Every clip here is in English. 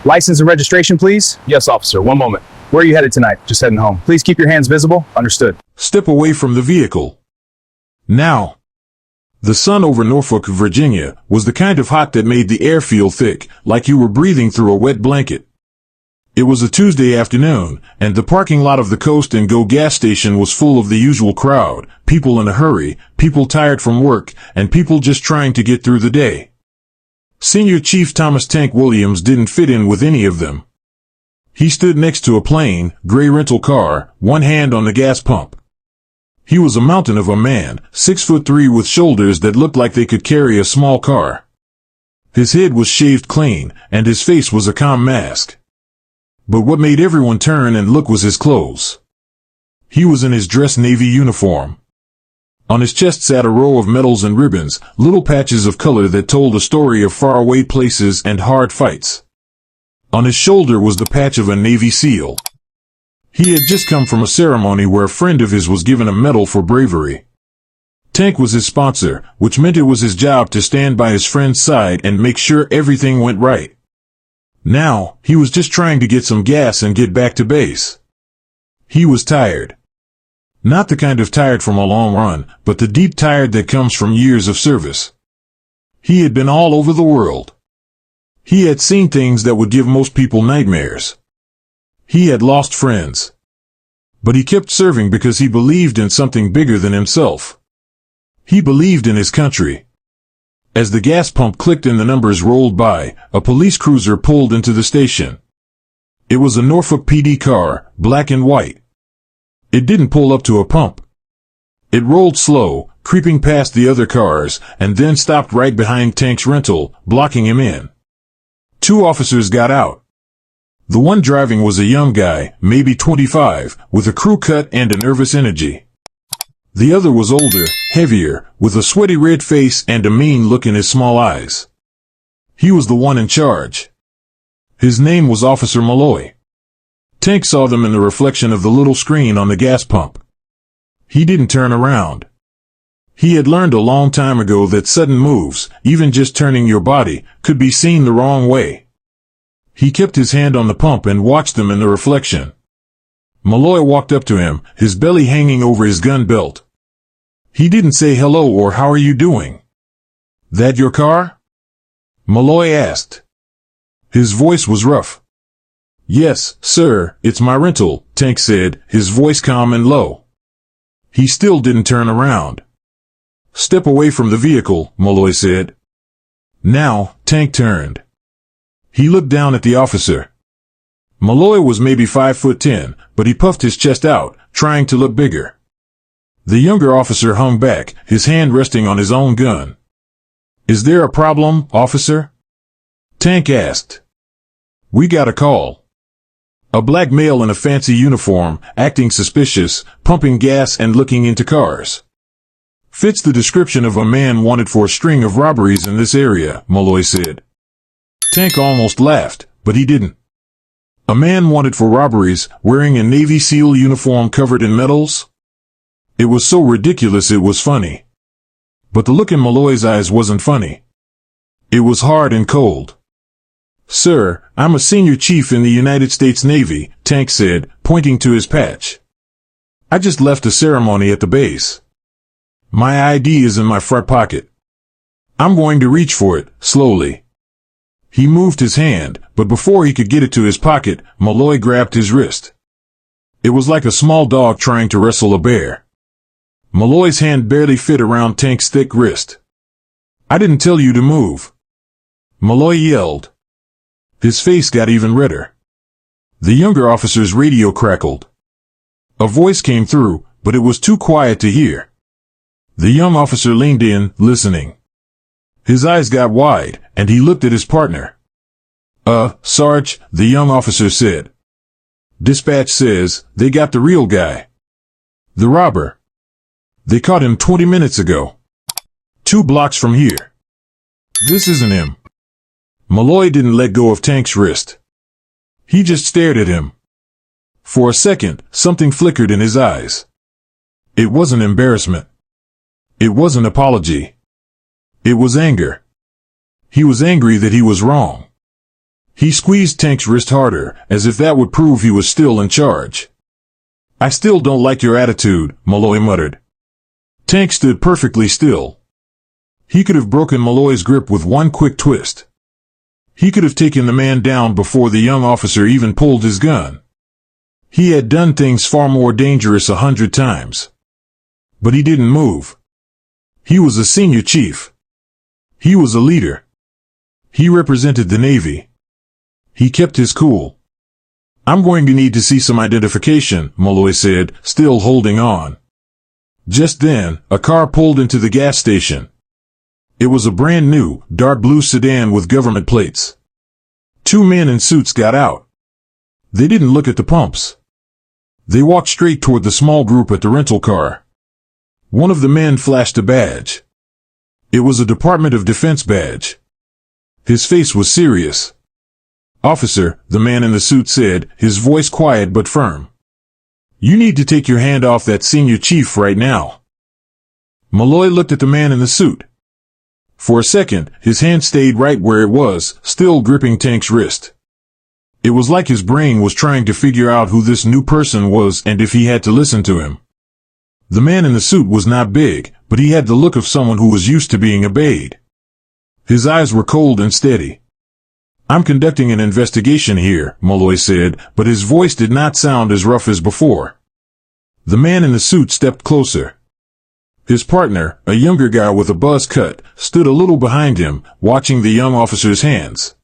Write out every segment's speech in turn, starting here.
License and registration, please? Yes, officer. One moment. Where are you headed tonight? Just heading home. Please keep your hands visible. Understood. Step away from the vehicle. Now. The sun over Norfolk, Virginia, was the kind of hot that made the air feel thick, like you were breathing through a wet blanket. It was a Tuesday afternoon, and the parking lot of the Coast and Go gas station was full of the usual crowd, people in a hurry, people tired from work, and people just trying to get through the day. Senior Chief Thomas Tank Williams didn't fit in with any of them. He stood next to a plain, gray rental car, one hand on the gas pump. He was a mountain of a man, 6'3" with shoulders that looked like they could carry a small car. His head was shaved clean, and his face was a calm mask. But what made everyone turn and look was his clothes. He was in his dress Navy uniform. On his chest sat a row of medals and ribbons, little patches of color that told a story of faraway places and hard fights. On his shoulder was the patch of a Navy SEAL. He had just come from a ceremony where a friend of his was given a medal for bravery. Tank was his sponsor, which meant it was his job to stand by his friend's side and make sure everything went right. Now, he was just trying to get some gas and get back to base. He was tired. Not the kind of tired from a long run, but the deep tired that comes from years of service. He had been all over the world. He had seen things that would give most people nightmares. He had lost friends. But he kept serving because he believed in something bigger than himself. He believed in his country. As the gas pump clicked and the numbers rolled by, a police cruiser pulled into the station. It was a Norfolk PD car, black and white. It didn't pull up to a pump. It rolled slow, creeping past the other cars, and then stopped right behind Tank's rental, blocking him in. Two officers got out. The one driving was a young guy, maybe 25, with a crew cut and a nervous energy. The other was older, heavier, with a sweaty red face and a mean look in his small eyes. He was the one in charge. His name was Officer Malloy. Tank saw them in the reflection of the little screen on the gas pump. He didn't turn around. He had learned a long time ago that sudden moves, even just turning your body, could be seen the wrong way. He kept his hand on the pump and watched them in the reflection. Malloy walked up to him, his belly hanging over his gun belt. He didn't say hello or how are you doing. That your car? Malloy asked. His voice was rough. Yes, sir, it's my rental, Tank said, his voice calm and low. He still didn't turn around. Step away from the vehicle, Malloy said. Now, Tank turned. He looked down at the officer. Malloy was maybe 5'10", but he puffed his chest out, trying to look bigger. The younger officer hung back, his hand resting on his own gun. Is there a problem, officer? Tank asked. We got a call. A black male in a fancy uniform, acting suspicious, pumping gas and looking into cars. Fits the description of a man wanted for a string of robberies in this area, Malloy said. Tank almost laughed, but he didn't. A man wanted for robberies, wearing a Navy SEAL uniform covered in medals? It was so ridiculous it was funny. But the look in Malloy's eyes wasn't funny. It was hard and cold. Sir, I'm a senior chief in the United States Navy, Tank said, pointing to his patch. I just left a ceremony at the base. My ID is in my front pocket. I'm going to reach for it, slowly. He moved his hand, but before he could get it to his pocket, Malloy grabbed his wrist. It was like a small dog trying to wrestle a bear. Malloy's hand barely fit around Tank's thick wrist. I didn't tell you to move. Malloy yelled. His face got even redder. The younger officer's radio crackled. A voice came through, but it was too quiet to hear. The young officer leaned in, listening. His eyes got wide, and he looked at his partner. Sarge, the young officer said. Dispatch says, they got the real guy. The robber. They caught him 20 minutes ago. 2 blocks from here. This isn't him. Malloy didn't let go of Tank's wrist. He just stared at him. For a second, something flickered in his eyes. It wasn't embarrassment. It wasn't apology. It was anger. He was angry that he was wrong. He squeezed Tank's wrist harder, as if that would prove he was still in charge. I still don't like your attitude, Malloy muttered. Tank stood perfectly still. He could have broken Malloy's grip with one quick twist. He could have taken the man down before the young officer even pulled his gun. He had done things far more dangerous 100 times. But he didn't move. He was a senior chief. He was a leader. He represented the Navy. He kept his cool. I'm going to need to see some identification, Malloy said, still holding on. Just then, a car pulled into the gas station. It was a brand new, dark blue sedan with government plates. Two men in suits got out. They didn't look at the pumps. They walked straight toward the small group at the rental car. One of the men flashed a badge. It was a Department of Defense badge. His face was serious. Officer, the man in the suit said, his voice quiet but firm. You need to take your hand off that senior chief right now. Malloy looked at the man in the suit. For a second, his hand stayed right where it was, still gripping Tank's wrist. It was like his brain was trying to figure out who this new person was and if he had to listen to him. The man in the suit was not big, but he had the look of someone who was used to being obeyed. His eyes were cold and steady. I'm conducting an investigation here, Malloy said, but his voice did not sound as rough as before. The man in the suit stepped closer. His partner, a younger guy with a buzz cut, stood a little behind him, watching the young officer's hands.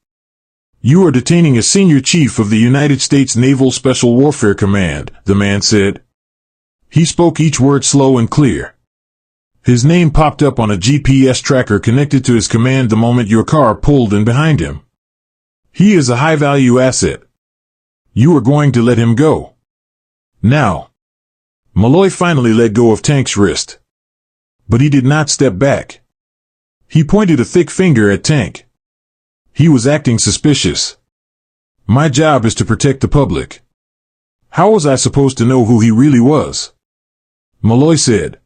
You are detaining a senior chief of the United States Naval Special Warfare Command, the man said. He spoke each word slow and clear. His name popped up on a GPS tracker connected to his command the moment your car pulled in behind him. He is a high-value asset. You are going to let him go. Now. Malloy finally let go of Tank's wrist. But he did not step back. He pointed a thick finger at Tank. He was acting suspicious. My job is to protect the public. How was I supposed to know who he really was? Malloy said.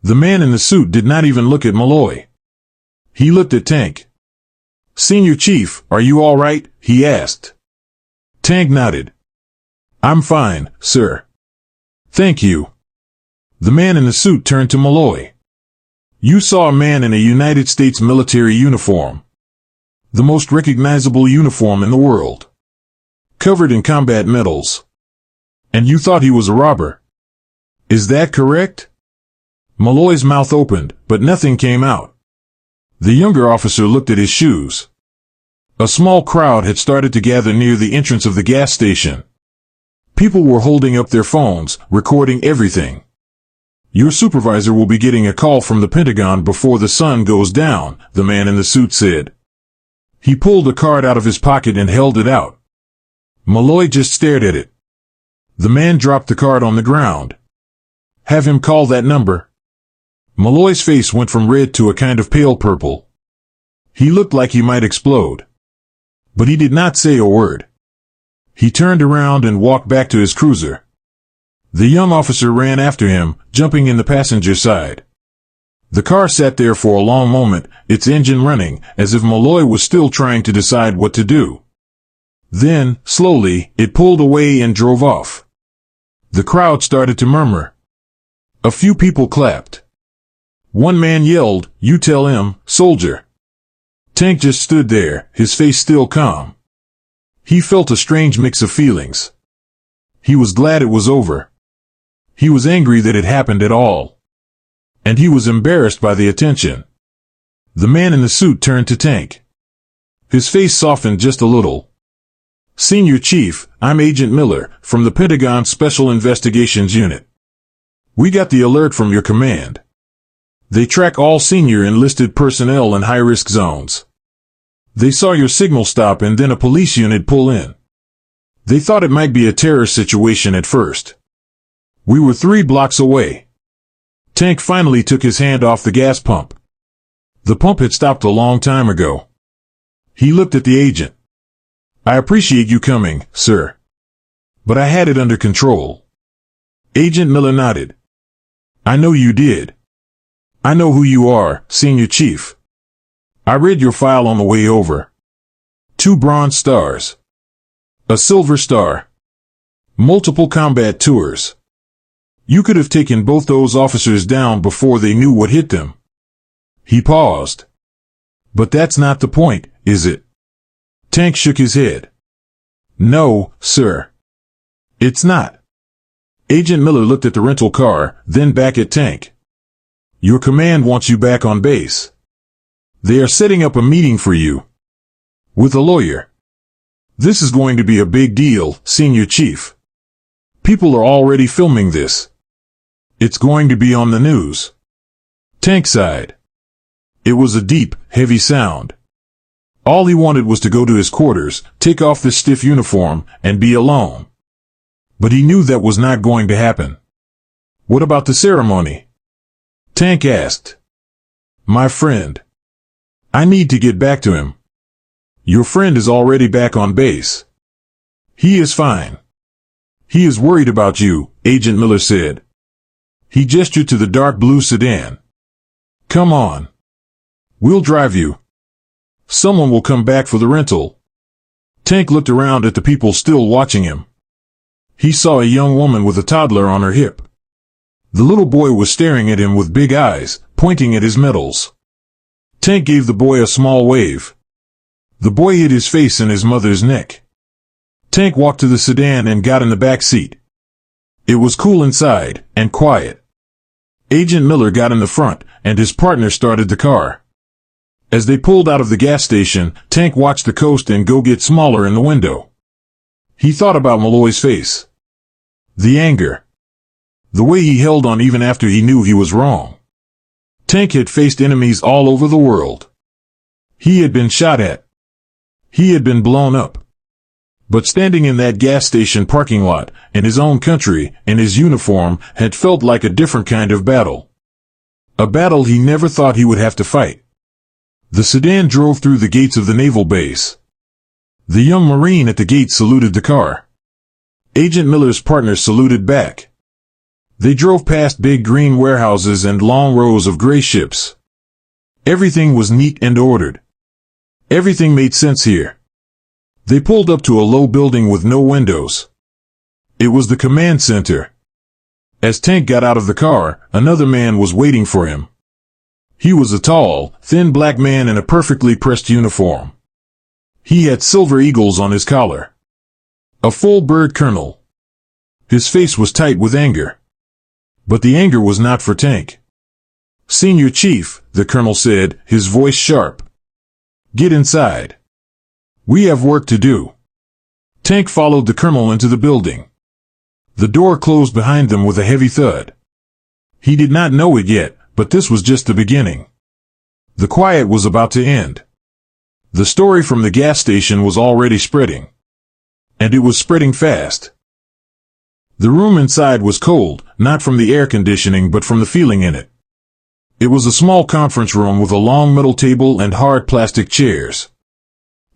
The man in the suit did not even look at Malloy. He looked at Tank. Senior Chief, are you all right? He asked. Tank nodded. I'm fine, sir. Thank you. The man in the suit turned to Malloy. You saw a man in a United States military uniform. The most recognizable uniform in the world. Covered in combat medals. And you thought he was a robber. Is that correct? Malloy's mouth opened, but nothing came out. The younger officer looked at his shoes. A small crowd had started to gather near the entrance of the gas station. People were holding up their phones, recording everything. Your supervisor will be getting a call from the Pentagon before the sun goes down, the man in the suit said. He pulled a card out of his pocket and held it out. Malloy just stared at it. The man dropped the card on the ground. Have him call that number. Malloy's face went from red to a kind of pale purple. He looked like he might explode. But he did not say a word. He turned around and walked back to his cruiser. The young officer ran after him, jumping in the passenger side. The car sat there for a long moment, its engine running, as if Malloy was still trying to decide what to do. Then, slowly, it pulled away and drove off. The crowd started to murmur. A few people clapped. One man yelled, "You tell him, soldier." Tank just stood there, his face still calm. He felt a strange mix of feelings. He was glad it was over. He was angry that it happened at all. And he was embarrassed by the attention. The man in the suit turned to Tank. His face softened just a little. Senior Chief, I'm Agent Miller, from the Pentagon Special Investigations Unit. We got the alert from your command. They track all senior enlisted personnel in high-risk zones. They saw your signal stop and then a police unit pull in. They thought it might be a terror situation at first. We were 3 blocks away. Tank finally took his hand off the gas pump. The pump had stopped a long time ago. He looked at the agent. I appreciate you coming, sir. But I had it under control. Agent Miller nodded. I know you did. I know who you are, Senior Chief. I read your file on the way over. 2 bronze stars, a silver star, multiple combat tours. You could have taken both those officers down before they knew what hit them. He paused. But that's not the point, is it? Tank shook his head. No, sir. It's not. Agent Miller looked at the rental car, then back at Tank. Your command wants you back on base. They are setting up a meeting for you. With a lawyer. This is going to be a big deal, Senior Chief. People are already filming this. It's going to be on the news. Tank sighed. It was a deep, heavy sound. All he wanted was to go to his quarters, take off this stiff uniform, and be alone. But he knew that was not going to happen. What about the ceremony? Tank asked. My friend. I need to get back to him. Your friend is already back on base. He is fine. He is worried about you, Agent Miller said. He gestured to the dark blue sedan. Come on. We'll drive you. Someone will come back for the rental. Tank looked around at the people still watching him. He saw a young woman with a toddler on her hip. The little boy was staring at him with big eyes, pointing at his medals. Tank gave the boy a small wave. The boy hid his face in his mother's neck. Tank walked to the sedan and got in the back seat. It was cool inside, and quiet. Agent Miller got in the front, and his partner started the car. As they pulled out of the gas station, Tank watched the coast and go get smaller in the window. He thought about Malloy's face. The anger. The way he held on even after he knew he was wrong. Tank had faced enemies all over the world. He had been shot at. He had been blown up. But standing in that gas station parking lot, in his own country, in his uniform, had felt like a different kind of battle. A battle he never thought he would have to fight. The sedan drove through the gates of the naval base. The young Marine at the gate saluted the car. Agent Miller's partner saluted back. They drove past big green warehouses and long rows of gray ships. Everything was neat and ordered. Everything made sense here. They pulled up to a low building with no windows. It was the command center. As Tank got out of the car, another man was waiting for him. He was a tall, thin black man in a perfectly pressed uniform. He had silver eagles on his collar. A full bird colonel. His face was tight with anger. But the anger was not for Tank. Senior Chief, the colonel said, his voice sharp. Get inside. We have work to do. Tank followed the colonel into the building. The door closed behind them with a heavy thud. He did not know it yet, but this was just the beginning. The quiet was about to end. The story from the gas station was already spreading. And it was spreading fast. The room inside was cold, not from the air conditioning but from the feeling in it. It was a small conference room with a long metal table and hard plastic chairs.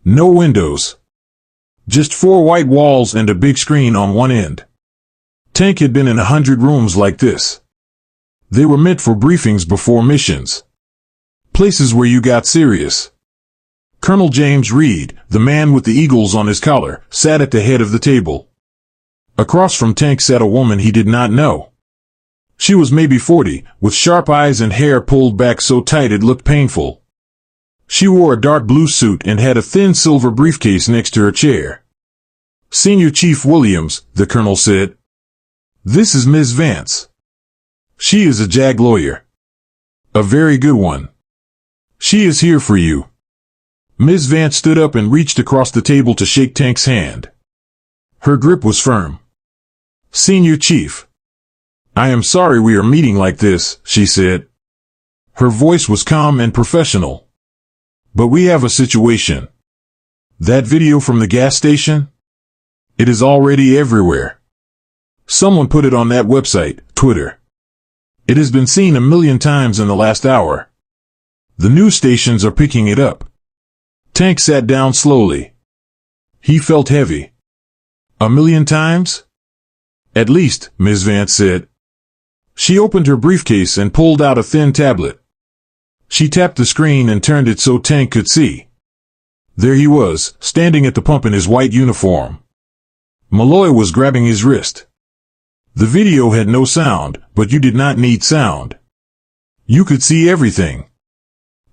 No windows. Just 4 white walls and a big screen on one end. Tank had been in 100 rooms like this. They were meant for briefings before missions. Places where you got serious. Colonel James Reed, the man with the eagles on his collar, sat at the head of the table. Across from Tank sat a woman he did not know. She was maybe 40, with sharp eyes and hair pulled back so tight it looked painful. She wore a dark blue suit and had a thin silver briefcase next to her chair. Senior Chief Williams, the colonel said. This is Ms. Vance. She is a JAG lawyer. A very good one. She is here for you. Ms. Vance stood up and reached across the table to shake Tank's hand. Her grip was firm. Senior Chief. I am sorry we are meeting like this, she said. Her voice was calm and professional. But we have a situation. That video from the gas station? It is already everywhere. Someone put it on that website, Twitter. It has been seen 1 million times in the last hour. The news stations are picking it up. Tank sat down slowly. He felt heavy. 1 million times? At least, Ms. Vance said. She opened her briefcase and pulled out a thin tablet. She tapped the screen and turned it so Tank could see. There he was, standing at the pump in his white uniform. Malloy was grabbing his wrist. The video had no sound, but you did not need sound. You could see everything.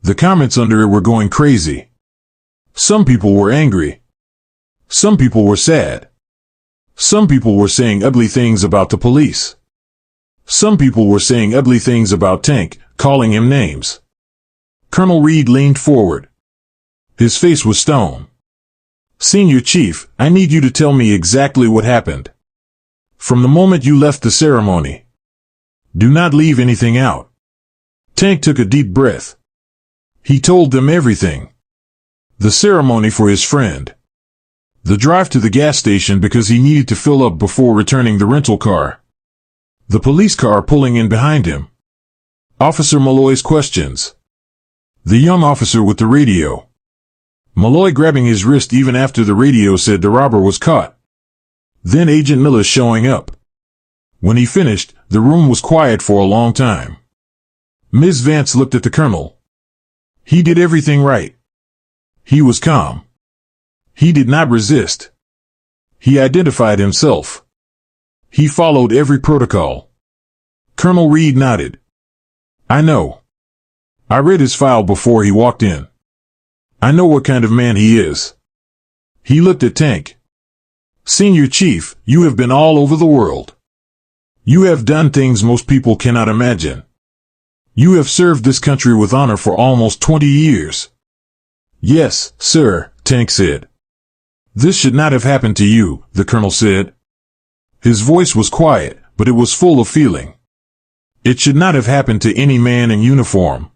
The comments under it were going crazy. Some people were angry. Some people were sad. Some people were saying ugly things about the police. Some people were saying ugly things about Tank, calling him names. Colonel Reed leaned forward. His face was stone. Senior Chief, I need you to tell me exactly what happened. From the moment you left the ceremony. Do not leave anything out. Tank took a deep breath. He told them everything. The ceremony for his friend. The drive to the gas station because he needed to fill up before returning the rental car. The police car pulling in behind him. Officer Malloy's questions. The young officer with the radio. Malloy grabbing his wrist even after the radio said the robber was caught. Then Agent Miller showing up. When he finished, the room was quiet for a long time. Ms. Vance looked at the colonel. He did everything right. He was calm. He did not resist. He identified himself. He followed every protocol. Colonel Reed nodded. I know. I read his file before he walked in. I know what kind of man he is. He looked at Tank. Senior Chief, you have been all over the world. You have done things most people cannot imagine. You have served this country with honor for almost 20 years. Yes, sir, Tank said. This should not have happened to you, the colonel said. His voice was quiet, but it was full of feeling. It should not have happened to any man in uniform.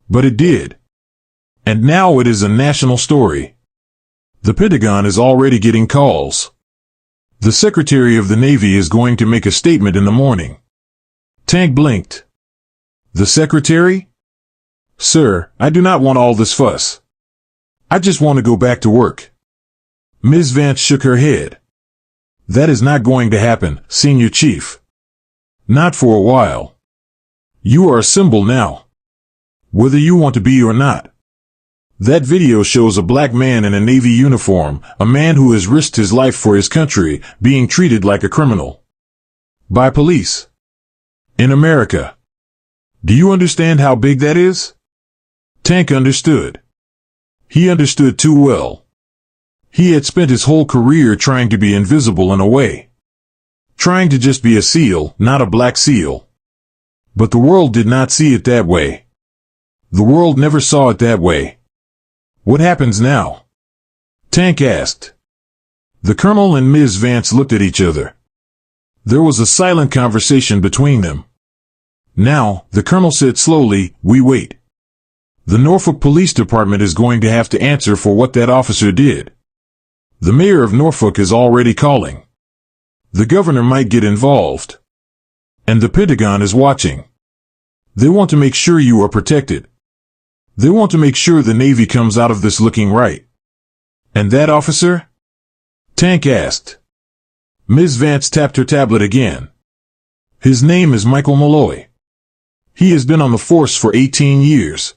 But it did. And now it is a national story. The Pentagon is already getting calls. The Secretary of the Navy is going to make a statement in the morning. Tank blinked. The Secretary? Sir, I do not want all this fuss. I just want to go back to work. Ms. Vance shook her head. That is not going to happen, Senior Chief. Not for a while. You are a symbol now. Whether you want to be or not. That video shows a black man in a Navy uniform, a man who has risked his life for his country, being treated like a criminal. By police. In America. Do you understand how big that is? Tank understood. He understood too well. He had spent his whole career trying to be invisible in a way. Trying to just be a SEAL, not a black SEAL. But the world did not see it that way. The world never saw it that way. What happens now? Tank asked. The colonel and Ms. Vance looked at each other. There was a silent conversation between them. Now, the colonel said slowly, we wait. The Norfolk Police Department is going to have to answer for what that officer did. The mayor of Norfolk is already calling. The governor might get involved. And the Pentagon is watching. They want to make sure you are protected. They want to make sure the Navy comes out of this looking right. And that officer? Tank asked. Ms. Vance tapped her tablet again. His name is Michael Malloy. He has been on the force for 18 years.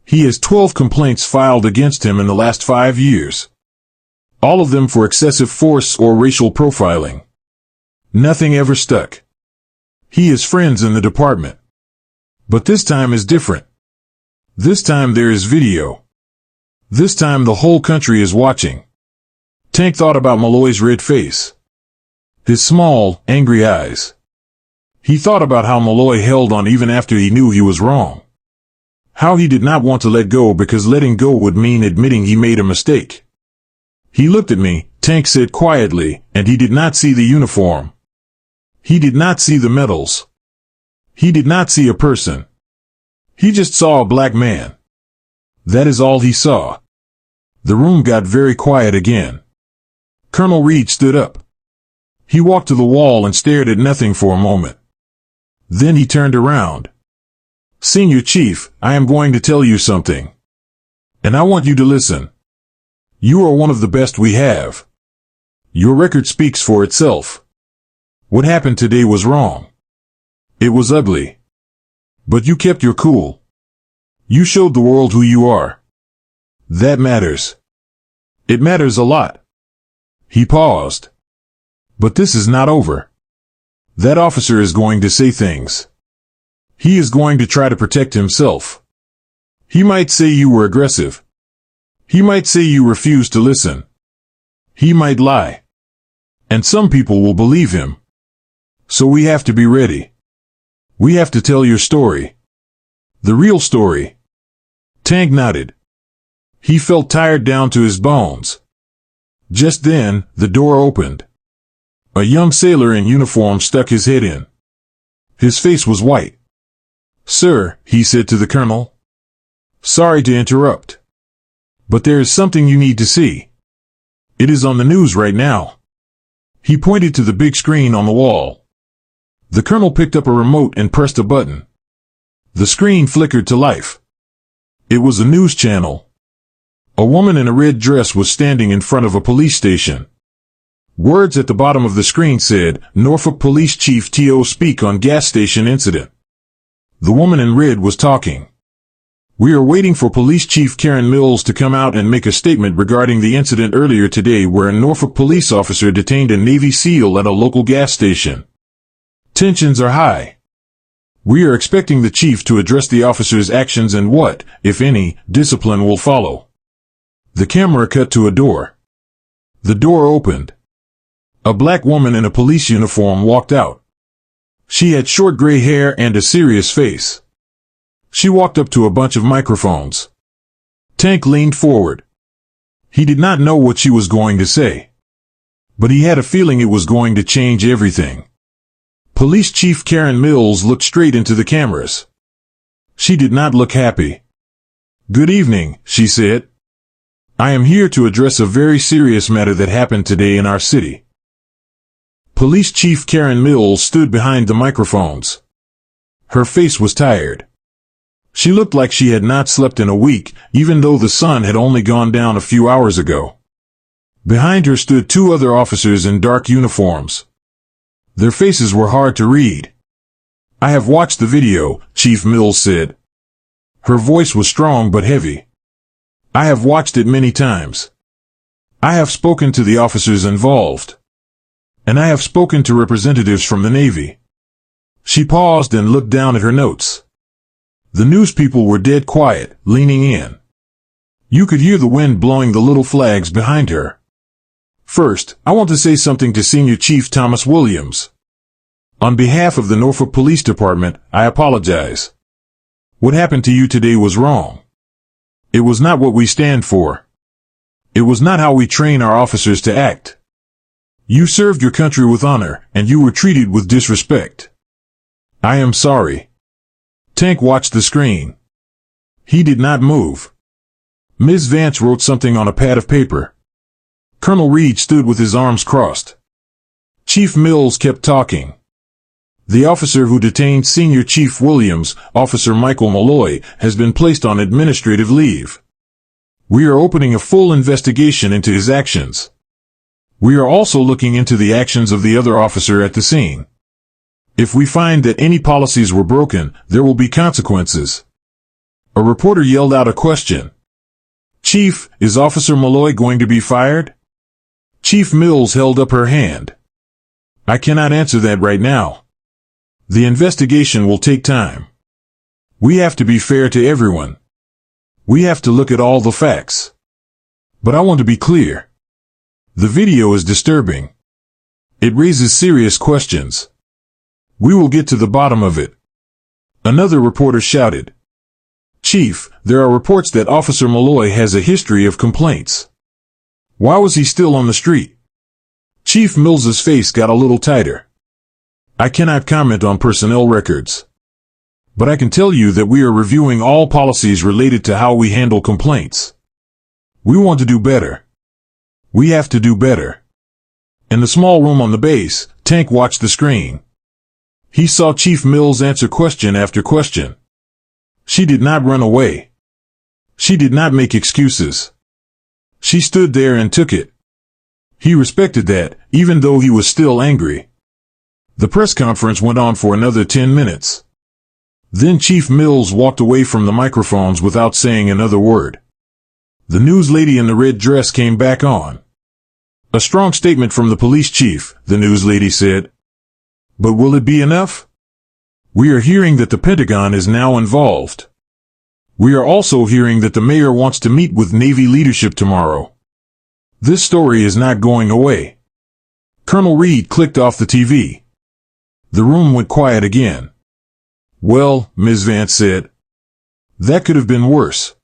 He has 12 complaints filed against him in the last 5 years. All of them for excessive force or racial profiling. Nothing ever stuck. He has friends in the department. But this time is different. This time there is video. This time the whole country is watching. Tank thought about Malloy's red face. His small, angry eyes. He thought about how Malloy held on even after he knew he was wrong. How he did not want to let go because letting go would mean admitting he made a mistake. He looked at me, Tank said quietly, and he did not see the uniform. He did not see the medals. He did not see a person. He just saw a black man. That is all he saw. The room got very quiet again. Colonel Reed stood up. He walked to the wall and stared at nothing for a moment. Then he turned around. Senior Chief, I am going to tell you something. And I want you to listen. You are one of the best we have. Your record speaks for itself. What happened today was wrong. It was ugly. But you kept your cool. You showed the world who you are. That matters. It matters a lot. He paused. But this is not over. That officer is going to say things. He is going to try to protect himself. He might say you were aggressive. He might say you refused to listen. He might lie. And some people will believe him. So we have to be ready. We have to tell your story. The real story. Tank nodded. He felt tired down to his bones. Just then, the door opened. A young sailor in uniform stuck his head in. His face was white. "Sir," he said to the colonel. "Sorry to interrupt. But there is something you need to see. It is on the news right now." He pointed to the big screen on the wall. The colonel picked up a remote and pressed a button. The screen flickered to life. It was a news channel. A woman in a red dress was standing in front of a police station. Words at the bottom of the screen said, "Norfolk Police Chief T.O. speak on gas station incident." The woman in red was talking. "We are waiting for Police Chief Karen Mills to come out and make a statement regarding the incident earlier today where a Norfolk police officer detained a Navy SEAL at a local gas station. Tensions are high. We are expecting the chief to address the officer's actions and what, if any, discipline will follow." The camera cut to a door. The door opened. A black woman in a police uniform walked out. She had short gray hair and a serious face. She walked up to a bunch of microphones. Tank leaned forward. He did not know what she was going to say. But he had a feeling it was going to change everything. Police Chief Karen Mills looked straight into the cameras. She did not look happy. "Good evening," she said. "I am here to address a very serious matter that happened today in our city." Police Chief Karen Mills stood behind the microphones. Her face was tired. She looked like she had not slept in a week, even though the sun had only gone down a few hours ago. Behind her stood two other officers in dark uniforms. Their faces were hard to read. "I have watched the video," Chief Mills said. Her voice was strong but heavy. "I have watched it many times. I have spoken to the officers involved. And I have spoken to representatives from the Navy." She paused and looked down at her notes. The news people were dead quiet, leaning in. You could hear the wind blowing the little flags behind her. "First, I want to say something to Senior Chief Thomas Williams. On behalf of the Norfolk Police Department, I apologize. What happened to you today was wrong. It was not what we stand for. It was not how we train our officers to act. You served your country with honor, and you were treated with disrespect. I am sorry." Tank watched the screen. He did not move. Ms. Vance wrote something on a pad of paper. Colonel Reed stood with his arms crossed. Chief Mills kept talking. "The officer who detained Senior Chief Williams, Officer Michael Malloy, has been placed on administrative leave. We are opening a full investigation into his actions. We are also looking into the actions of the other officer at the scene. If we find that any policies were broken, there will be consequences." A reporter yelled out a question. "Chief, is Officer Malloy going to be fired?" Chief Mills held up her hand. "I cannot answer that right now. The investigation will take time. We have to be fair to everyone. We have to look at all the facts. But I want to be clear. The video is disturbing. It raises serious questions. We will get to the bottom of it." Another reporter shouted. "Chief, there are reports that Officer Malloy has a history of complaints. Why was he still on the street?" Chief Mills's face got a little tighter. "I cannot comment on personnel records. But I can tell you that we are reviewing all policies related to how we handle complaints. We want to do better. We have to do better." In the small room on the base, Tank watched the screen. He saw Chief Mills answer question after question. She did not run away. She did not make excuses. She stood there and took it. He respected that, even though he was still angry. The press conference went on for another 10 minutes. Then Chief Mills walked away from the microphones without saying another word. The news lady in the red dress came back on. A strong statement from the police chief, the news lady said. But will it be enough? We are hearing that the Pentagon is now involved. We are also hearing that the mayor wants to meet with Navy leadership tomorrow. This story is not going away. Colonel Reed clicked off the TV. The room went quiet again. Well, Ms. Vance said. That could have been worse.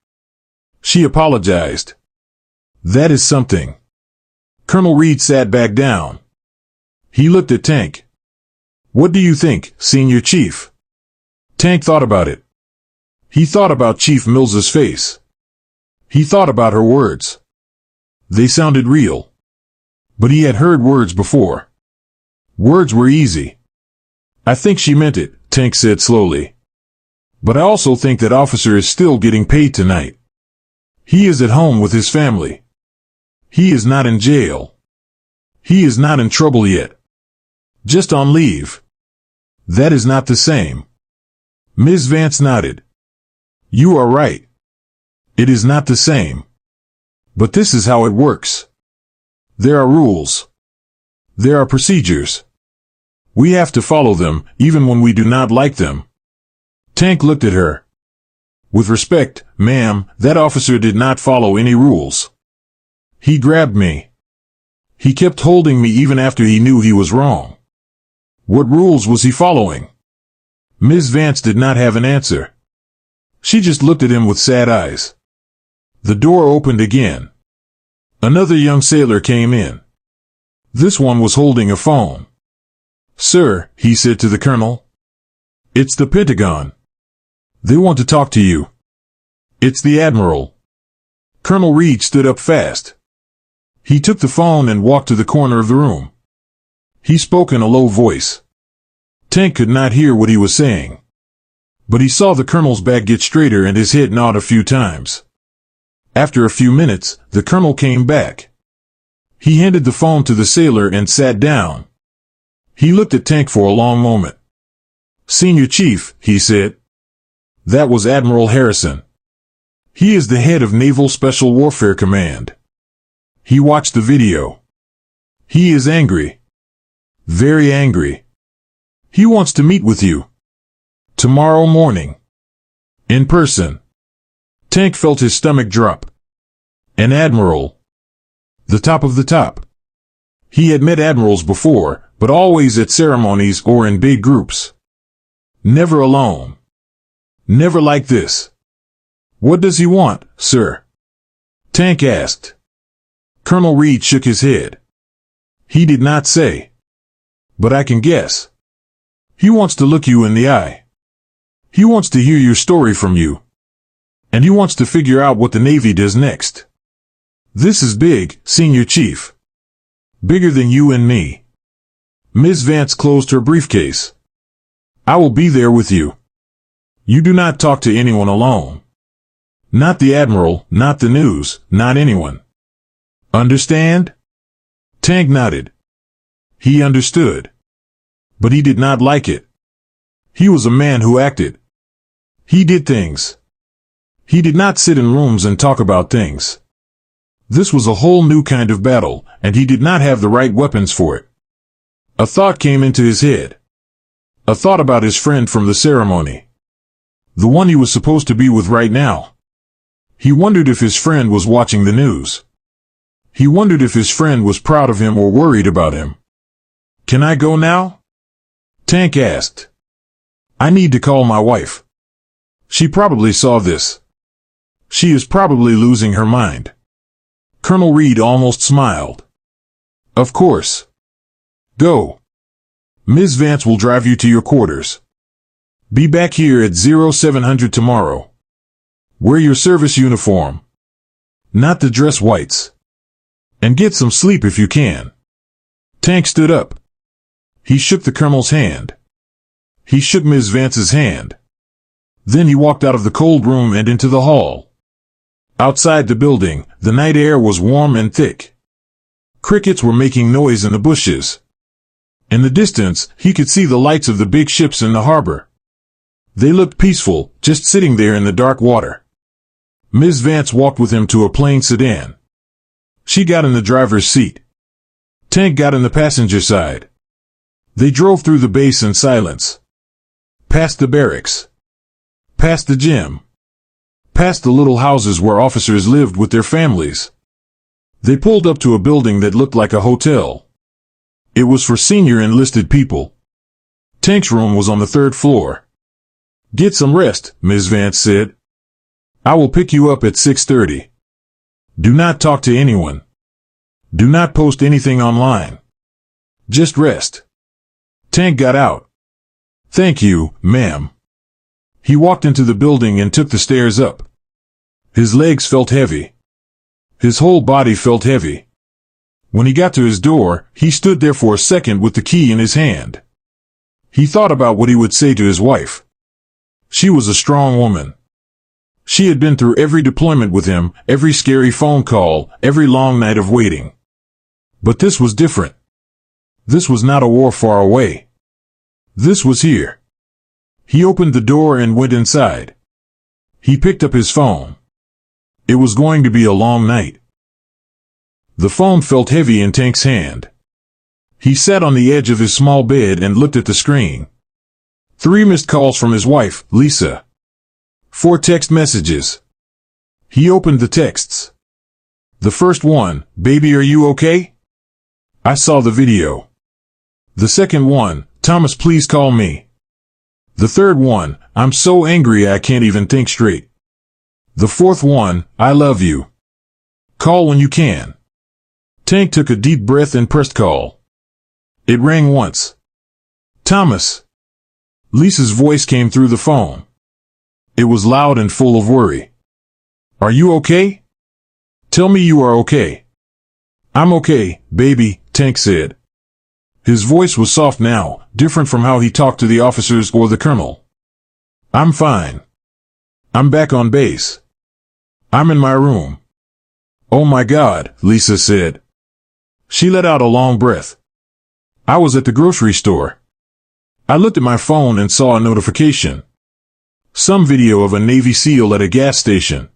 She apologized. That is something. Colonel Reed sat back down. He looked at Tank. What do you think, Senior Chief? Tank thought about it. He thought about Chief Mills's face. He thought about her words. They sounded real. But he had heard words before. Words were easy. I think she meant it, Tank said slowly. But I also think that officer is still getting paid tonight. He is at home with his family. He is not in jail. He is not in trouble yet. Just on leave. That is not the same. Ms. Vance nodded. You are right. It is not the same. But this is how it works. There are rules. There are procedures. We have to follow them, even when we do not like them. Tank looked at her. With respect, ma'am, that officer did not follow any rules. He grabbed me. He kept holding me even after he knew he was wrong. What rules was he following? Ms. Vance did not have an answer. She just looked at him with sad eyes. The door opened again. Another young sailor came in. This one was holding a phone. Sir, he said to the colonel. It's the Pentagon. They want to talk to you. It's the Admiral. Colonel Reed stood up fast. He took the phone and walked to the corner of the room. He spoke in a low voice. Tank could not hear what he was saying. But he saw the colonel's back get straighter and his head nod a few times. After a few minutes, the colonel came back. He handed the phone to the sailor and sat down. He looked at Tank for a long moment. Senior Chief, he said. That was Admiral Harrison. He is the head of Naval Special Warfare Command. He watched the video. He is angry. Very angry. He wants to meet with you. Tomorrow morning. In person. Tank felt his stomach drop. An admiral. The top of the top. He had met admirals before, but always at ceremonies or in big groups. Never alone. Never like this. What does he want, sir? Tank asked. Colonel Reed shook his head. He did not say. But I can guess. He wants to look you in the eye. He wants to hear your story from you. And he wants to figure out what the Navy does next. This is big, Senior Chief. Bigger than you and me. Ms. Vance closed her briefcase. I will be there with you. You do not talk to anyone alone. Not the Admiral, not the news, not anyone. Understand? Tank nodded. He understood. But he did not like it. He was a man who acted. He did things. He did not sit in rooms and talk about things. This was a whole new kind of battle, and he did not have the right weapons for it. A thought came into his head. A thought about his friend from the ceremony. The one he was supposed to be with right now. He wondered if his friend was watching the news. He wondered if his friend was proud of him or worried about him. Can I go now? Tank asked. I need to call my wife. She probably saw this. She is probably losing her mind. Colonel Reed almost smiled. Of course. Go. Ms. Vance will drive you to your quarters. Be back here at 0700 tomorrow. Wear your service uniform. Not the dress whites. And get some sleep if you can. Tank stood up. He shook the colonel's hand. He shook Ms. Vance's hand. Then he walked out of the cold room and into the hall. Outside the building, the night air was warm and thick. Crickets were making noise in the bushes. In the distance, he could see the lights of the big ships in the harbor. They looked peaceful, just sitting there in the dark water. Ms. Vance walked with him to a plain sedan. She got in the driver's seat. Tank got in the passenger side. They drove through the base in silence. Past the barracks. Past the gym. Past the little houses where officers lived with their families. They pulled up to a building that looked like a hotel. It was for senior enlisted people. Tank's room was on the 3rd floor. "Get some rest," Ms. Vance said. "I will pick you up at 6:30. Do not talk to anyone. Do not post anything online. Just rest." Tank got out. "Thank you, ma'am." He walked into the building and took the stairs up. His legs felt heavy. His whole body felt heavy. When he got to his door, he stood there for a second with the key in his hand. He thought about what he would say to his wife. She was a strong woman. She had been through every deployment with him, every scary phone call, every long night of waiting. But this was different. This was not a war far away. This was here. He opened the door and went inside. He picked up his phone. It was going to be a long night. The phone felt heavy in Tank's hand. He sat on the edge of his small bed and looked at the screen. 3 missed calls from his wife, Lisa. 4 text messages. He opened the texts. The first one, "Baby, are you okay? I saw the video." The second one, "Thomas, please call me." The third one, "I'm so angry I can't even think straight." The fourth one, "I love you. Call when you can." Tank took a deep breath and pressed call. It rang once. "Thomas." Lisa's voice came through the phone. It was loud and full of worry. "Are you okay? Tell me you are okay." "I'm okay, baby," Tank said. His voice was soft now, different from how he talked to the officers or the colonel. "I'm fine. I'm back on base. I'm in my room." "Oh my God," Lisa said. She let out a long breath. "I was at the grocery store. I looked at my phone and saw a notification. Some video of a Navy SEAL at a gas station.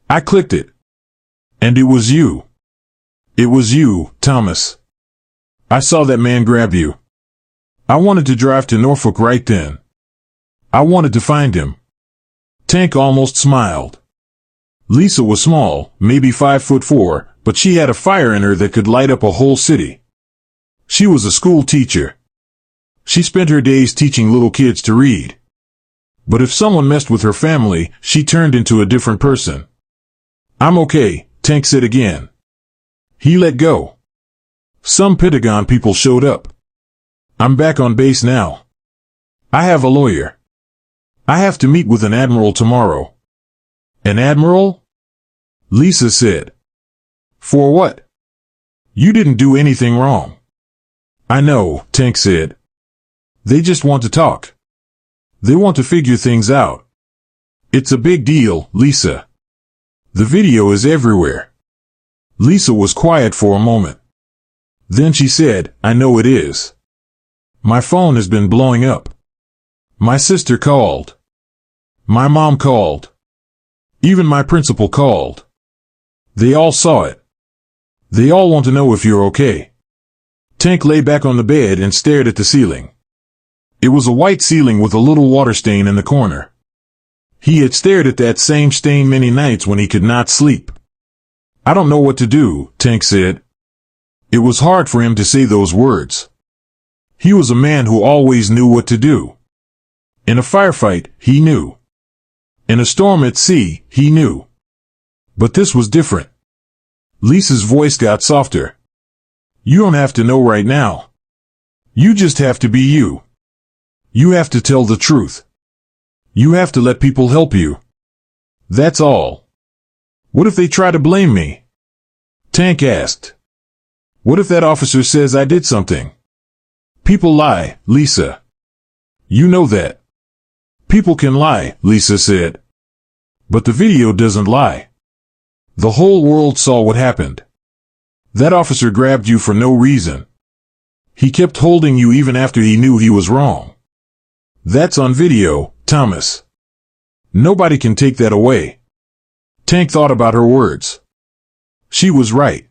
I clicked it. And it was you. It was you, Thomas. I saw that man grab you. I wanted to drive to Norfolk right then. I wanted to find him." Tank almost smiled. Lisa was small, maybe 5'4", but she had a fire in her that could light up a whole city. She was a school teacher. She spent her days teaching little kids to read. But if someone messed with her family, she turned into a different person. "I'm okay," Tank said again. He let go. Some Pentagon people showed up. "I'm back on base now. I have a lawyer. I have to meet with an admiral tomorrow." "An admiral?" Lisa said. "For what? You didn't do anything wrong." "I know," Tank said. "They just want to talk. They want to figure things out. It's a big deal, Lisa. The video is everywhere." Lisa was quiet for a moment. Then she said, "I know it is. My phone has been blowing up. My sister called. My mom called. Even my principal called. They all saw it. They all want to know if you're okay." Tank lay back on the bed and stared at the ceiling. It was a white ceiling with a little water stain in the corner. He had stared at that same stain many nights when he could not sleep. "I don't know what to do," Tank said. It was hard for him to say those words. He was a man who always knew what to do. In a firefight, he knew. In a storm at sea, he knew. But this was different. Lisa's voice got softer. "You don't have to know right now. You just have to be you. You have to tell the truth. You have to let people help you. That's all." "What if they try to blame me?" Tank asked. "What if that officer says I did something?" "People lie, Lisa. You know that." "People can lie," Lisa said. "But the video doesn't lie. The whole world saw what happened. That officer grabbed you for no reason. He kept holding you even after he knew he was wrong. That's on video, Thomas. Nobody can take that away. Tank thought about her words. She was right.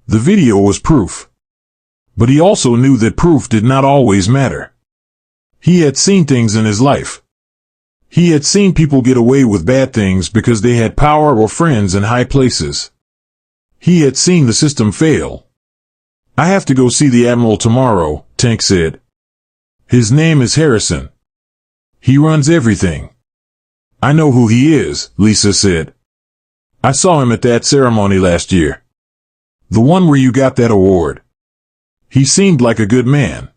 The video was proof. But he also knew that proof did not always matter. He had seen things in his life. He had seen people get away with bad things because they had power or friends in high places. He had seen the system fail. I have to go see the Admiral tomorrow, Tank said. His name is Harrison. He runs everything. I know who he is, Lisa said. I saw him at that ceremony last year. The one where you got that award. He seemed like a good man.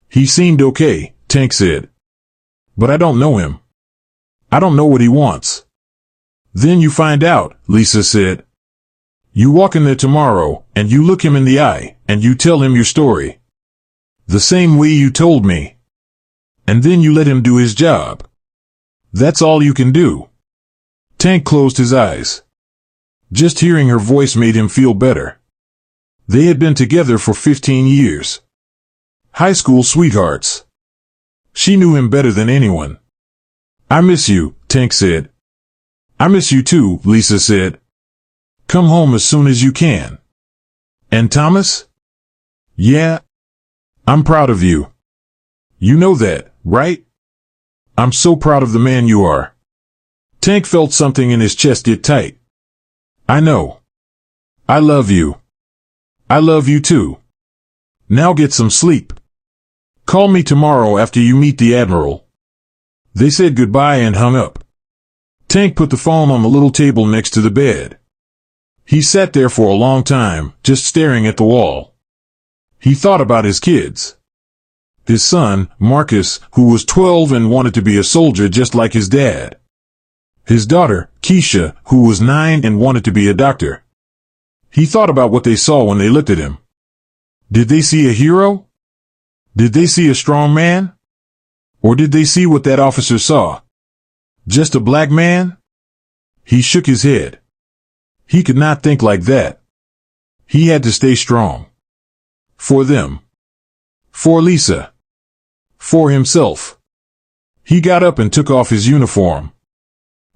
He seemed okay, Tank said. But I don't know him. I don't know what he wants. Then you find out, Lisa said. You walk in there tomorrow, and you look him in the eye, and you tell him your story. The same way you told me. And then you let him do his job. That's all you can do. Tank closed his eyes. Just hearing her voice made him feel better. They had been together for 15 years. High school sweethearts. She knew him better than anyone. I miss you, Tank said. I miss you too, Lisa said. Come home as soon as you can. And Thomas? Yeah? I'm proud of you. You know that, right? I'm so proud of the man you are. Tank felt something in his chest get tight. I know. I love you. I love you too. Now get some sleep. Call me tomorrow after you meet the Admiral. They said goodbye and hung up. Tank put the phone on the little table next to the bed. He sat there for a long time, just staring at the wall. He thought about his kids. His son, Marcus, who was 12 and wanted to be a soldier just like his dad. His daughter, Keisha, who was 9 and wanted to be a doctor. He thought about what they saw when they looked at him. Did they see a hero? Did they see a strong man? Or did they see what that officer saw? Just a black man? He shook his head. He could not think like that. He had to stay strong. For them. For Lisa. For himself. He got up and took off his uniform.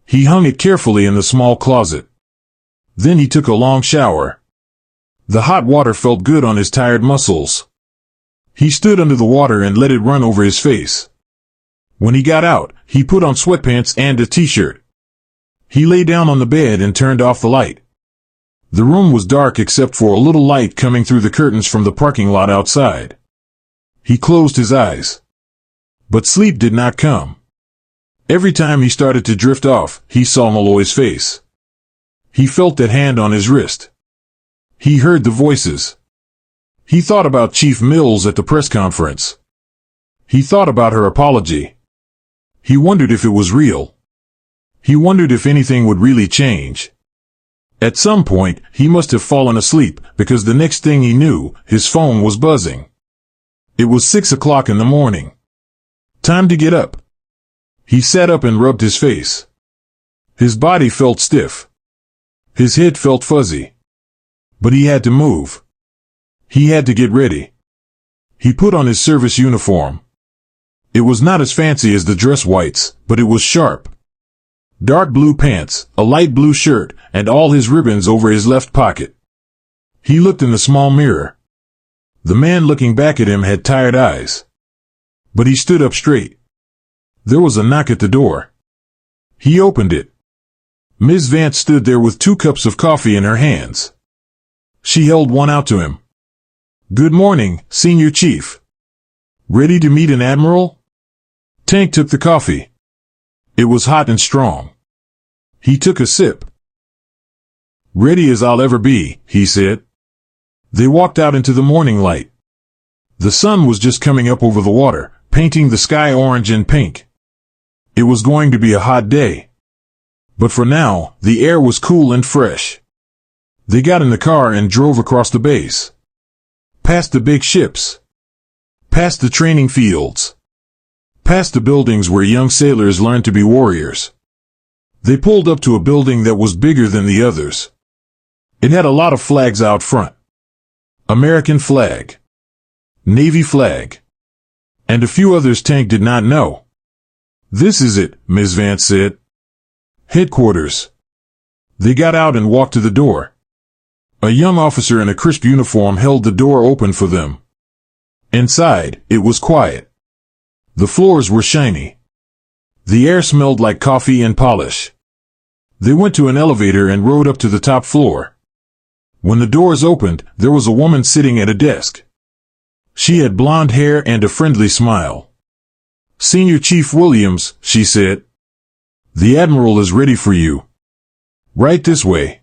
He hung it carefully in the small closet. Then he took a long shower. The hot water felt good on his tired muscles. He stood under the water and let it run over his face. When he got out, he put on sweatpants and a t-shirt. He lay down on the bed and turned off the light. The room was dark except for a little light coming through the curtains from the parking lot outside. He closed his eyes. But sleep did not come. Every time he started to drift off, he saw Malloy's face. He felt that hand on his wrist. He heard the voices. He thought about Chief Mills at the press conference. He thought about her apology. He wondered if it was real. He wondered if anything would really change. At some point, he must have fallen asleep, because the next thing he knew, his phone was buzzing. It was 6 o'clock in the morning. Time to get up. He sat up and rubbed his face. His body felt stiff. His head felt fuzzy. But he had to move. He had to get ready. He put on his service uniform. It was not as fancy as the dress whites, but it was sharp. Dark blue pants, a light blue shirt, and all his ribbons over his left pocket. He looked in the small mirror. The man looking back at him had tired eyes. But he stood up straight. There was a knock at the door. He opened it. Ms. Vance stood there with 2 cups of coffee in her hands. She held one out to him. Good morning, Senior Chief. Ready to meet an admiral? Tank took the coffee. It was hot and strong. He took a sip. Ready as I'll ever be, he said. They walked out into the morning light. The sun was just coming up over the water, painting the sky orange and pink. It was going to be a hot day. But for now, the air was cool and fresh. They got in the car and drove across the base. Past the big ships. Past the training fields. Past the buildings where young sailors learned to be warriors. They pulled up to a building that was bigger than the others. It had a lot of flags out front. American flag. Navy flag. And a few others Tank did not know. This is it, Ms. Vance said. Headquarters. They got out and walked to the door. A young officer in a crisp uniform held the door open for them. Inside, it was quiet. The floors were shiny. The air smelled like coffee and polish. They went to an elevator and rode up to the top floor. When the doors opened, there was a woman sitting at a desk. She had blonde hair and a friendly smile. "Senior Chief Williams," she said. "The Admiral is ready for you. Right this way."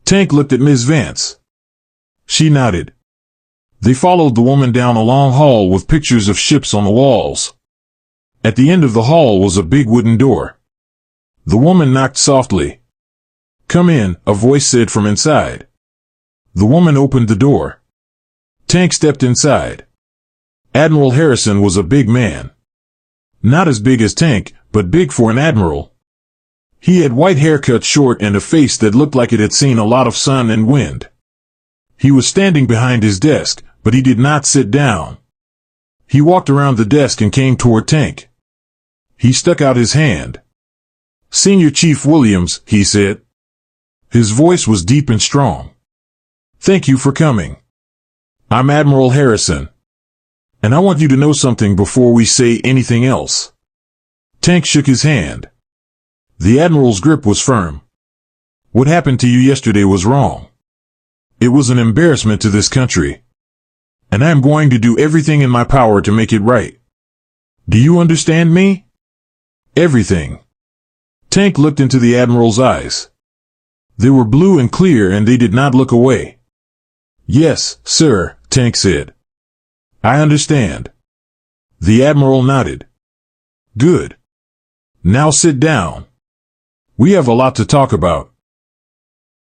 Tank looked at Ms. Vance. She nodded. They followed the woman down a long hall with pictures of ships on the walls. At the end of the hall was a big wooden door. The woman knocked softly. "Come in," a voice said from inside. The woman opened the door. Tank stepped inside. Admiral Harrison was a big man. Not as big as Tank, but big for an admiral. He had white hair cut short and a face that looked like it had seen a lot of sun and wind. He was standing behind his desk, but he did not sit down. He walked around the desk and came toward Tank. He stuck out his hand. "Senior Chief Williams," he said. His voice was deep and strong. "Thank you for coming. I'm Admiral Harrison. And I want you to know something before we say anything else." Tank shook his hand. The Admiral's grip was firm. "What happened to you yesterday was wrong. It was an embarrassment to this country. And I am going to do everything in my power to make it right. Do you understand me?" "Everything." Tank looked into the Admiral's eyes. They were blue and clear and they did not look away. "Yes, sir," Tank said. "I understand." The Admiral nodded. "Good. Now sit down. We have a lot to talk about."